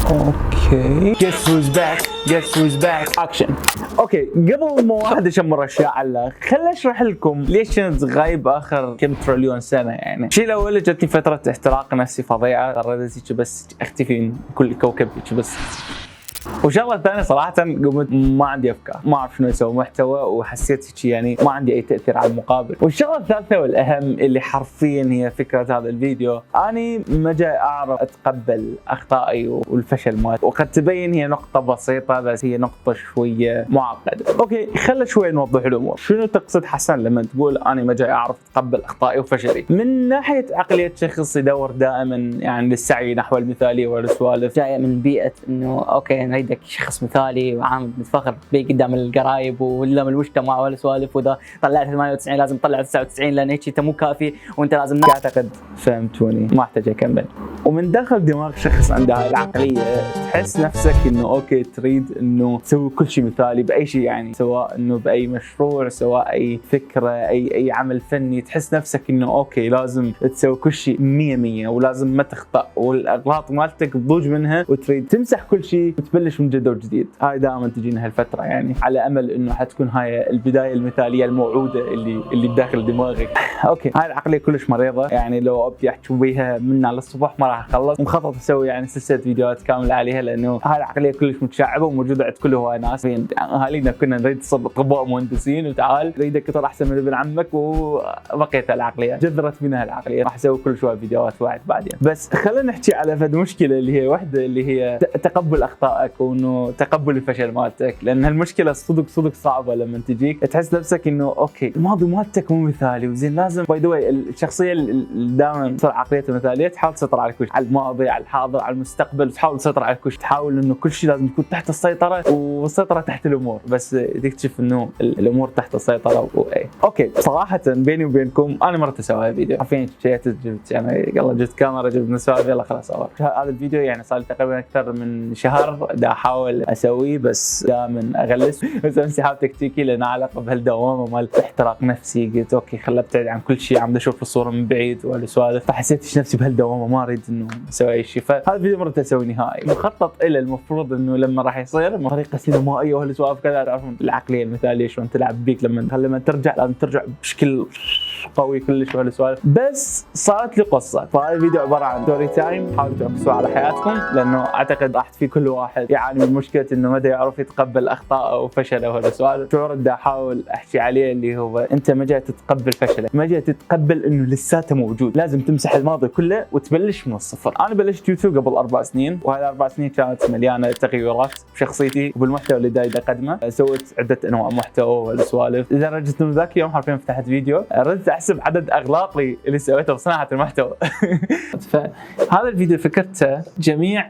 اوكي guess who's back guess who's back action. اوكي قبل ما واحد يشمر اشياء على خليني اشرح لكم ليش كنت غايب اخر كم تريليون سنه. يعني الشيء الاول جتني فتره احتراق نفسي فظيعه، قررت بس اختفي من كل كوكب بس. وشغله ثانيه صراحه قمت ما عندي افكار، ما اعرف شنو اسوي محتوى، وحسيت هيك يعني ما عندي اي تاثير على المقابل. والشغله الثالثه والاهم اللي حرفيا هي فكره هذا الفيديو، اني ما جاي اعرف اتقبل اخطائي والفشل مالتي، وقد تبين هي نقطه بسيطه بس هي نقطه شويه معقده. اوكي خلينا شوي نوضح الامور. شنو تقصد حسن لما تقول اني ما جاي اعرف اتقبل اخطائي وفشلي؟ من ناحيه عقليه شخص يدور دائما يعني للسعي نحو المثاليه والسوالف، جايه من بيئه انه اوكي نريدك شخص مثالي وعامل متفخر بيه قدام القرايب وقدام المجتمع والسوالف، واذا طلعت 98 لازم تطلع 99 لان هيك انت مو كافي وانت لازم. اعتقد فهمتوني، ما احتاج اكمل. ومن داخل دماغ شخص عنده هاي العقليه تحس نفسك انه اوكي تريد انه تسوي كل شيء مثالي باي شيء، يعني سواء انه باي مشروع، سواء اي فكره، اي عمل فني، تحس نفسك انه اوكي لازم تسوي كل شيء 100 ولازم ما تخطأ والاغلاط مالتك تضوج منها، وتريد تمسح كل شيء وتبلش من جدول جديد. هاي دائما تجينا هالفتره، يعني على امل انه حتكون هاي البدايه المثاليه الموعوده اللي بداخل دماغك. اوكي هاي العقليه كلش مريضه، يعني لو ابدي احكي بيها من على الصبح ما راح اخلص، ومخطط اسوي يعني سلسله فيديوهات كامله عليها، لانه هاي العقليه كلش متشعبه وموجوده عند كل هواي ناس. يعني اهالينا كنا نريد اطباء مهندسين، وتعال نريدك تكون احسن من ابن عمك، وبقيت العقليه جذرت منها العقليه. راح اسوي كل شويه فيديوهات واحد بعدين. بس خلينا نحكي على فد مشكله اللي هي وحده، اللي هي تقبل اخطائك وانه تقبل الفشل مالتك، لان هالمشكله صدق صعبه لما تجيك تحس نفسك انه اوكي الماضي مالتك مو مثالي، وزين لازم باي ذا واي الشخصيه اللي دائما تصير عقليتها مثاليه تحاول تسيطر على كل شيء، على الماضي، على الحاضر، على المستقبل، تحاول تسيطر على كل شيء، تحاول انه كل شيء لازم يكون تحت السيطره، والسيطره تحت الامور، بس تكتشف انه الامور تحت السيطره. اوكي صراحه بيني وبينكم انا مرت اسوي هذا الفيديو، حرفيا جيت جبت يعني يلا جبت كاميرا، جبت مسواق، يلا خلاص اصور هذا الفيديو. يعني صار لي تقريبا اكثر من شهر دا احاول اسويه، بس دائما اغلس بس انسحاب تكتيكي لان علاقه بهالدوامه مال احتراق نفسي. قلت اوكي خل ابتعد عن كل شيء، عم اشوف الصوره من بعيد والسوالف، فحسيت نفسي بهالدوامه ما اريد انه اسوي اي شيء. فهذا الفيديو مرت اسوي نهائي مخطط له، المفروض انه لما راح يصير بطريقه سينمائيه وهالسوالف كذا. تعرفون العقليه المثاليه شلون تلعب بيك لما ترجع لازم ترجع بشكل قوي كلش وهالسوالف. بس صارت لي قصه، فهذا الفيديو عباره عن ستوري تايم، حاولوا تركزوا على حياتكم، لانه اعتقد راح في كل واحد يعاني من مشكله انه ما يعرف يتقبل اخطائه وفشله وهالسوالف. شعور بدي احاول احكي عليه اللي هو انت ما جاي تتقبل فشلك، ما جاي تتقبل انه لساته موجود، لازم تمسح الماضي كله وتبلش من الصفر. انا بلشت يوتيوب قبل 4 سنين، وهذه 4 سنين كانت مليانه تغيرات بشخصيتي وبالمحتوى اللي دايد اقدمه. سويت عده انواع محتوى والسوالف، لدرجه انه ذاك اليوم حرفيا فتحت فيديو ردت احسب عدد اغلاطي اللي سويتها بصناعه المحتوى. فهذا الفيديو فكرته جميع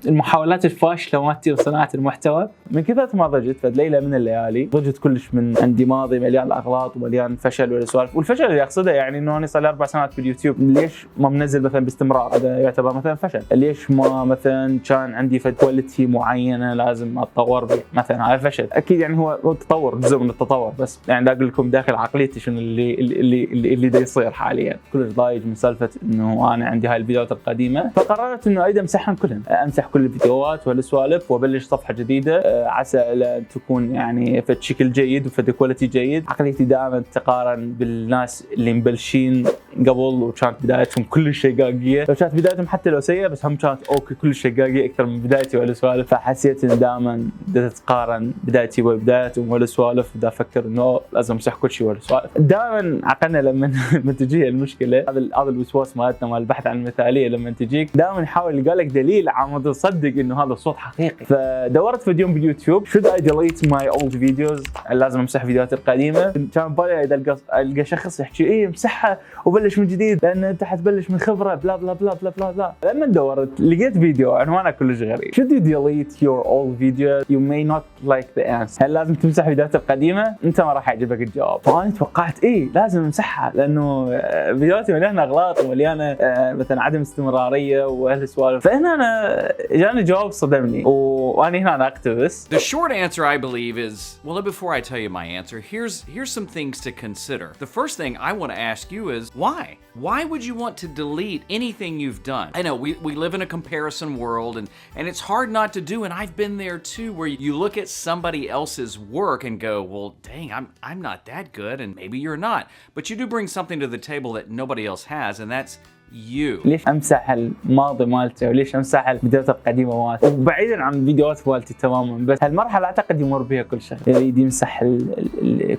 المحاولات الفاشله مالتي بصناعه المحتوى. من كثر ما ضجت فد ليله من الليالي ضجت كلش من عندي ماضي مليان اغلاط ومليان فشل والسوالف. والفشل اللي اقصده يعني انه انا صار لي 4 سنوات باليوتيوب، ليش ما منزل مثلا باستمرار؟ هذا يعتبر مثلا فشل. ليش ما مثلا كان عندي فد كواليتي معينه لازم اتطور بها مثلا؟ هذا فشل اكيد. يعني هو تطور، جزء من التطور، بس يعني دا اقول لكم داخل عقليتي شنو اللي دا يصير حاليا. كلش ضايج من سالفه انه انا عندي هاي الفيديوهات القديمه، فقررت انه اريد امسحهم كلهم، امسح كل الفيديوهات والسوالف وابلش صفحه جديده عسى ان تكون يعني في شكل جيد وفي كواليتي جيد. عقليتي دائما تقارن بالناس اللي مبلشين قبل وكانت بدايتهم كل شيء قاقيه، لو كانت بدايتهم حتى لو سيئه بس هم كانت اوكي كل شيء قاقيه اكثر من بدايتي والسوالف. فحسيت ان دائما بدها تقارن بدايتي وبدايتهم والسوالف، بدي افكر انه لازم امسح كل شيء والسوالف. دائما عقلنا لما تجي المشكله، هذا الوسواس مالتنا مال البحث عن المثاليه، لما تجيك دائما يحاول يلقى لك دليل عم تصدق انه هذا الصوت حقيقي. فدورت فيديو باليوتيوب should I delete my old videos، لازم امسح فيديوهات القديمه. كان بالي القى شخص يحكي ايه امسحها وبلش من جديد لان انت حتبلش من خبره بلا بلا بلا بلا بلا بلا. لما دورت لقيت فيديو عنوانه كلش غريب، should you delete your old videos you may not like the answer، هل لازم تمسح فيديوهات القديمه؟ انت ما راح يعجبك الجواب. فانا توقعت ايه لازم امسحها، لانه فيديوهاتي مليانه اغلاط ومليانه مثلا عدم استمراريه وهالسوالف. فانا هنا جاني جواب صدمني وأنا هنا أقتبس. The short answer, I believe, is, well, before I tell you my answer, here's some things to consider. The first thing I want to ask you is, why? Why would you want to delete anything you've done? I know we live in a comparison world, and it's hard not to do, and I've been there too, where you look at somebody else's work and go, well, dang, I'm not that good, and maybe you're not. But you do bring something to the table that nobody else has, and that's you. ليش امسح الماضي مالته وليش امسح الفيديوهات القديمه مالته؟ وبعيدا عن الفيديوهات مالتي تماما، بس هالمرحله اعتقد يمر بها كل شخص يريد يمسح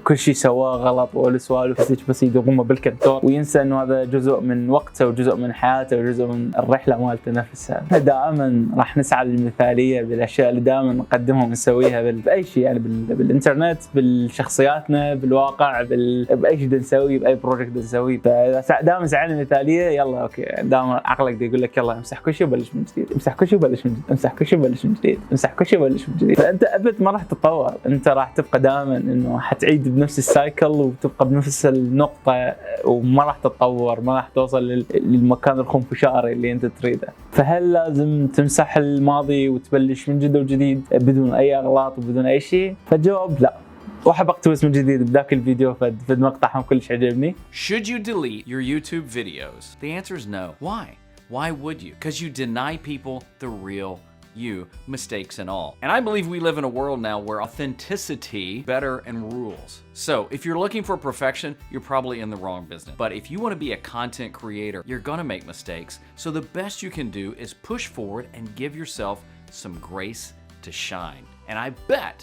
كل شيء سواه غلط والسوالف بس يدومه بالكنترول وينسى انه هذا جزء من وقته وجزء من حياته وجزء من الرحله مالته نفسها. احنا دائما راح نسعى للمثاليه بالاشياء اللي دائما نقدمها ونسويها باي شيء، يعني بالانترنت، بالشخصياتنا، بالواقع، باي شيء نسويه، باي بروجكت نسويه. فاذا دائما سعى للمثاليه يلا اوكي دائما عقلك يقول لك يلا امسح كل شيء وبلش من جديد، امسح كل شيء وبلش من جديد، امسح كل شيء وبلش من جديد، امسح كل شيء وبلش من جديد. فانت ابد ما راح تتطور، انت راح تبقى دائما انه حتعيد بنفس السايكل وتبقى بنفس النقطه وما راح تتطور، ما راح توصل للمكان الخنفشاري اللي انت تريده. فهل لازم تمسح الماضي وتبلش من جديد وجديد بدون اي اغلاط وبدون اي شيء؟ فالجواب لا. وحاب اقتبس من جديد بذاك الفيديو فد مقطعهم كلش عجبني. Should you delete your YouTube videos? The answer is no. Why? Why would you? Because you deny people the real you, mistakes and all. And I believe we live in a world now where authenticity better and rules. So if you're looking for perfection, you're probably in the wrong business. But if you want to be a content creator, you're gonna make mistakes. So the best you can do is push forward and give yourself some grace to shine. And I bet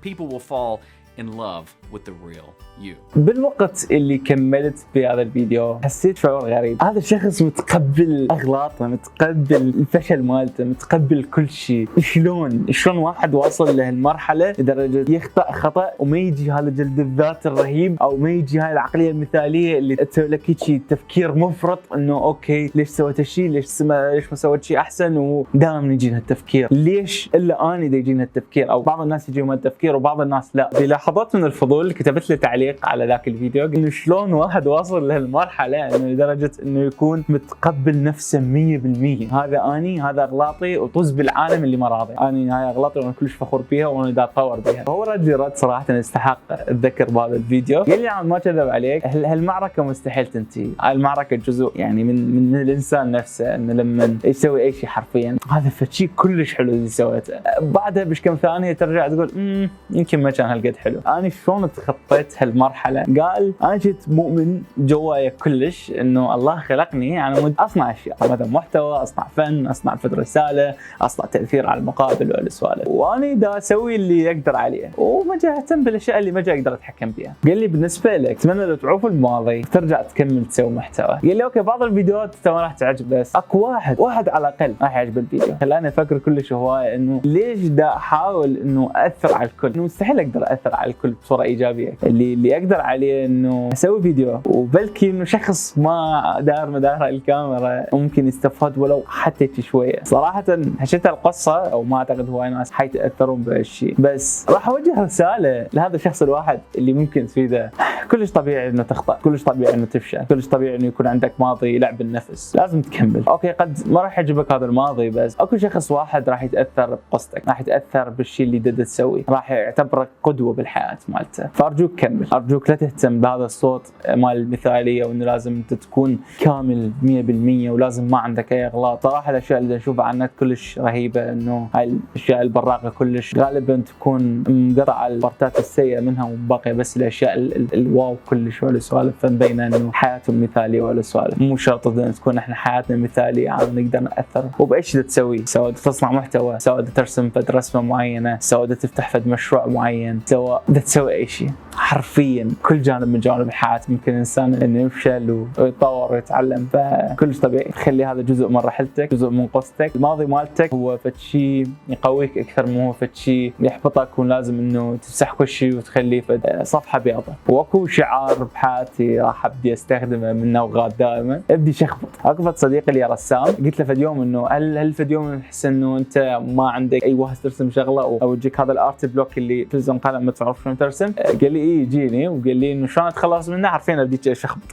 people will fall in love with the real you. بالوقت اللي كملت بهذا الفيديو حسيت شعور غريب. هذا الشخص متقبل اغلاطه، متقبل الفشل مالته، متقبل كل شيء. شلون واحد واصل لهالمرحله لدرجه يخطأ خطأ وما يجي هذا جلد الذات الرهيب او ما يجي هاي العقليه المثاليه اللي تسوي لك شيء تفكير مفرط انه اوكي ليش سويت هالشيء، ليش ما سويت شيء احسن، ودائما يجينا التفكير ليش الا انا يجينا التفكير، او بعض الناس يجيهم التفكير وبعض الناس لا. بلحظات من الفضول كتبت لي تعليق على ذاك الفيديو انه شلون واحد واصل لهالمرحله انه لدرجه انه يكون متقبل نفسه 100%. هذا اني، هذا اغلاطي وطز بالعالم اللي ما راضي، اني هاي اغلاطي وانا كلش فخور بيها وانا دا اتطور بيها. فهو رد صراحه يستحق الذكر بهذا الفيديو. قال لي ما كذب عليك، هالمعركه مستحيل تنتهي، هاي المعركه جزء يعني من الانسان نفسه، انه لما يسوي اي شيء حرفيا هذا فشي كلش حلو اللي سويته، بعدها بكم ثانيه ترجع تقول يمكن ما كان هالقد حلو. انا شلون تخطيت هالمرحله؟ قال انا كنت مؤمن جوايا كلش انه الله خلقني على مود اصنع اشياء، مثلا محتوى، اصنع فن، اصنع فد رساله، اصنع تاثير على المقابل والسوالف، وانا دا اسوي اللي اقدر عليه وما جاي اهتم بالاشياء اللي ما جاي اقدر اتحكم فيها. قال لي بالنسبه لك اتمنى لو تعوف الماضي ترجع تكمل تسوي محتوى. قال لي اوكي بعض الفيديوهات ما راح تعجب، بس اكو واحد على الاقل راح يعجب الفيديو. خلاني افكر كلش هوايه انه ليش دا احاول انه اثر على الكل، انه مستحيل اقدر اثر على الكل بصوره ايجابيه. اللي اقدر عليه انه اسوي فيديو وبلكي انه شخص ما دار مدار الكاميرا ممكن يستفاد ولو حتى شويه. صراحه حشيت القصه او ما اعتقد هواي ناس حيتاثرون بهالشيء، بس راح اوجه رساله لهذا الشخص الواحد اللي ممكن تفيده. كلش طبيعي انه تخطأ، كلش طبيعي انه تفشل، كلش طبيعي انه يكون عندك ماضي لعب النفس، لازم تكمل. اوكي قد ما راح يعجبك هذا الماضي، بس اكو شخص واحد راح يتاثر بقصتك، راح يتاثر بالشيء اللي تسويه، راح يعتبرك قدوه بالحياه مالته. فارجوك كمل، ارجوك لا تهتم بهذا الصوت مال المثاليه وانه لازم انت تكون كامل 100% ولازم ما عندك اي اغلاط. صراحه الاشياء اللي نشوفها عن النت كلش رهيبه، انه هاي الاشياء البراقه كلش غالبا تكون مقطعه البارتات السيئه منها وباقيه بس الاشياء الواو كلش والسوالف، فمبينه انه حياتهم مثاليه والسوالف. مو شرط ان تكون احنا حياتنا مثاليه عشان نقدر ناثر وباي شيء تسويه، سواء تصنع محتوى، سواء ترسم فد رسمه معينه، سواء تفتح فد مشروع معين، سواء تسوي اي شيء. حرفيا كل جانب من جوانب الحياه ممكن الانسان انه يفشل ويتطور ويتعلم، فكلش طبيعي. خلي هذا جزء من رحلتك، جزء من قصتك. الماضي مالتك هو فد شيء يقويك اكثر ما هو فد شيء يحبطك، ولازم انه تمسح كل شيء وتخليه فد صفحه بيضاء. واكو شعار بحياتي راح ابدي استخدمه من نوغات دائما، ابدي شخبط. اكو فد صديقي لي رسام، قلت له فد يوم انه هل فد يوم تحس انه انت ما عندك اي وهس ترسم شغله او يجيك هذا الارت بلوك اللي تلزم قلم مدفع تعرف شلون ترسم؟ قال لي ايه جيني، وقال لي انه شلون اتخلص منه. حرفيا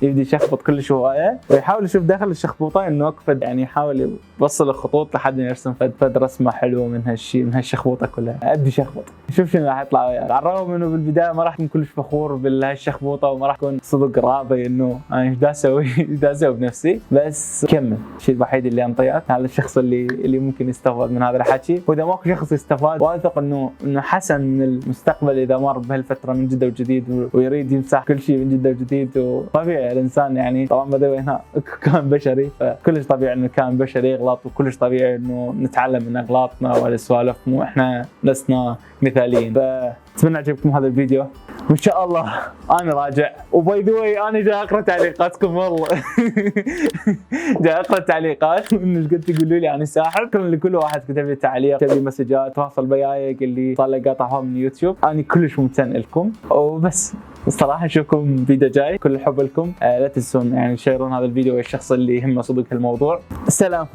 يبدي يشخبط كل شويه ويحاول يشوف داخل الشخبوطه انه اكفد، يعني يحاول يوصل الخطوط لحد ما يرسم فد رسمه حلوه من هالشيء، من هالشخبوطه كلها. ابدي شخبط شوف شنو راح يطلع وياه. على الرغم انه بالبدايه ما راح اكون كلش فخور بهالشخبوطه وما راح اكون صدق راضي انه انا ايش دا اسوي بنفسي، بس كمل. الشيء الوحيد اللي انطيك هذا الشخص اللي ممكن يستفاد من هذا الحكي، واذا ماكو شخص يستفاد واثق انه حسن من المستقبل اذا مر بهالفتره من جدة وجديد ويريد يمسح كل شيء من جدة وجديد. وطبيعي الانسان يعني طبعا بدأ هنا كان بشري، فكلش طبيعي انه كان بشري يغلط، وكلش طبيعي انه نتعلم من اغلاطنا والسوالف، مو احنا لسنا مثاليين. فاتمنى عجبكم هذا الفيديو، وان شاء الله انا راجع. وباي ذا واي انا جاي اقرا تعليقاتكم والله جاي اقرا تعليقات انه ايش قد تقولوا لي عن ساحر. كل واحد كتب لي تعليق، كتب لي مسجات، تواصل وياي قال لي صار له قاطعها من يوتيوب. انا كلش ممتن لكم، وبس الصراحه نشوفكم فيديو جاي. كل الحب لكم، لا تنسون يعني تشيرون هذا الفيديو للشخص اللي يهمه صدق هالموضوع. السلام.